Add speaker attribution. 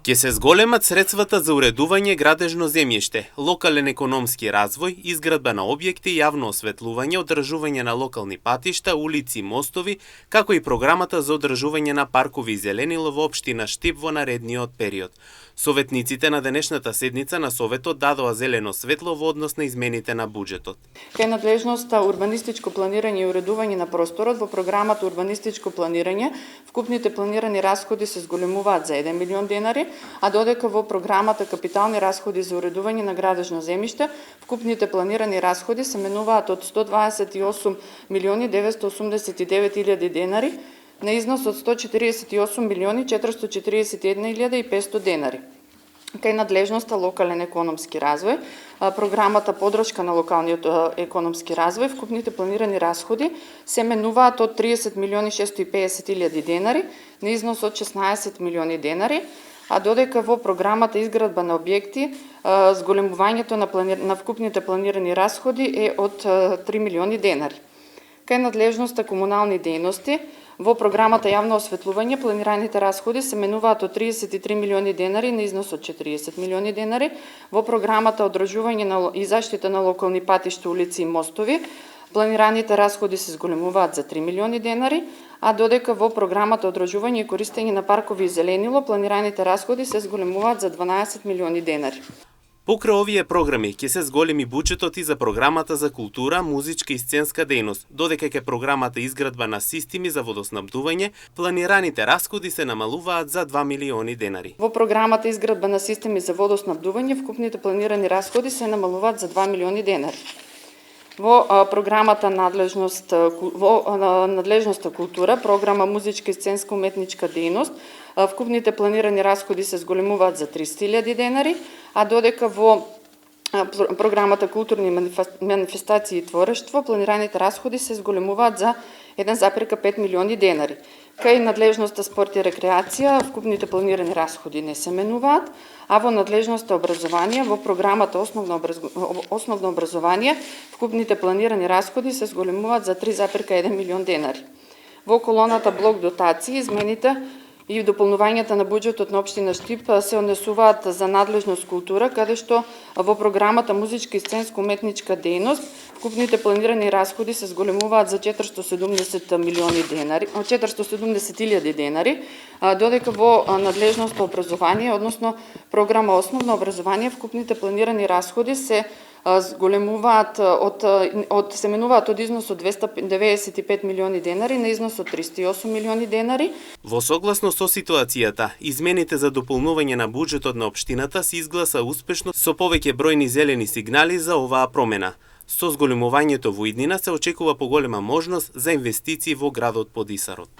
Speaker 1: Ќе се зголемат средствата за уредување градежно земјиште, локален економски развој, изградба на објекти, јавно осветлување, одржување на локални патишта, улици и мостови, како и програмата за одржување на паркови и зеленило во општина Штип во наредниот период. Советниците на денешната седница на Советот дадоа зелено светло во однос на измените на буџетот.
Speaker 2: Кај надлежноста урбанистичко планирање и уредување на просторот во програмата урбанистичко планирање, вкупните планирани расходи се зголемуваат за 1 милион денари, а додека во програмата капитални расходи за уредување на градежно земјиште, вкупните планирани расходи се менуваат од 128 милиони 989 илјади денари на износ од 148 милиони 441 илјада и 500 денари. Кај надлежноста локален економски развој, програмата поддршка на локалниот економски развој, вкупните планирани расходи се менуваат од 30 милиони 650 илјади денари на износ од 16 милиони денари, а додека во програмата изградба на објекти, зголемувањето на вкупните планирани расходи е од 3 милиони денари. Кај надлежноста комунални дејности, во програмата јавно осветлување планираните расходи се менуваат од 33 милиони денари на износ од 40 милиони денари, во програмата одржување и заштита на локални патишта, улици и мостови планираните расходи се зголемуваат за 3 милиони денари, а додека во програмата одржување и користење на паркови и зеленило планираните расходи се зголемуваат за 12 милиони денари.
Speaker 1: Покрај овие програми ќе се зголеми буџетот и за програмата за култура, музичка и сценска дејност, додека ќе програмата изградба на системи за водоснабдување, планираните расходи се намалуваат за 2 милиони денари.
Speaker 2: Во програмата изградба на системи за водоснабдување, вкупните планирани расходи се намалуваат за 2 милиони денари. Во програмата надлежноста култура, програма музичка и сценска уметничка дејност, вкупните планирани расходи се зголемуваат за 300.000 денари, а додека во програмата културни манифестации и творештво, планираните расходи се зголемуваат за 1,5 милиони денари. Кај надлежноста спорт и рекреација, вкупните планирани расходи не се менуваат, а во надлежноста образование, во програмата основно образование, вкупните планирани расходи се зголемуваат за 3,1 милион денари. Во колоната блок дотации, измените и дополнувањата на буџетот на општина Штип се однесуваат за надлежност култура, каде што во програмата музичка и сценска уметничка дејност вкупните планирани расходи се зголемуваат за 470.000 денари, додека во надлежност образование, односно програма основно образование, вкупните планирани расходи се зголемуваат се менуваат од износ од 295 милиони денари на износ од 308 милиони денари.
Speaker 1: Во согласно со ситуацијата, измените за дополнување на буџетот на општината се изгласа успешно со повеќе бројни зелени сигнали за оваа промена. Со зголемувањето во иднина се очекува поголема можност за инвестиции во градот Подисарот.